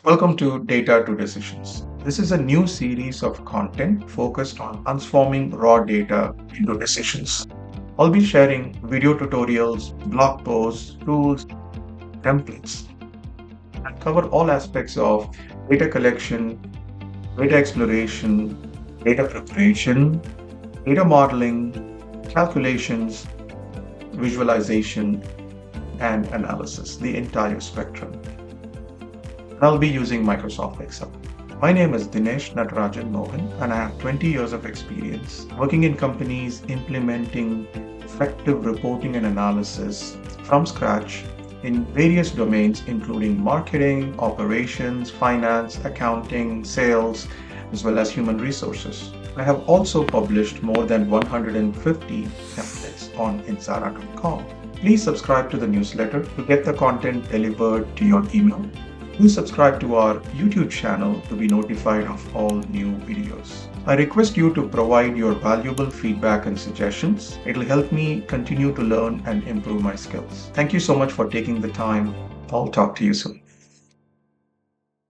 Welcome to Data to Decisions. This is a new series of content focused on transforming raw data into decisions. I'll be sharing video tutorials, blog posts, tools, templates, and cover all aspects of data collection, data exploration, data preparation, data modeling, calculations, visualization, and analysis, the entire spectrum. I'll be using Microsoft Excel. My name is Dinesh Natarajan Mohan, and I have 20 years of experience working in companies implementing effective reporting and analysis from scratch in various domains, including marketing, operations, finance, accounting, sales, as well as human resources. I have also published more than 150 templates on insara.com. Please subscribe to the newsletter to get the content delivered to your email. Do subscribe to our YouTube channel to be notified of all new videos. I request you to provide your valuable feedback and suggestions. It'll help me continue to learn and improve my skills. Thank you so much for taking the time. I'll talk to you soon.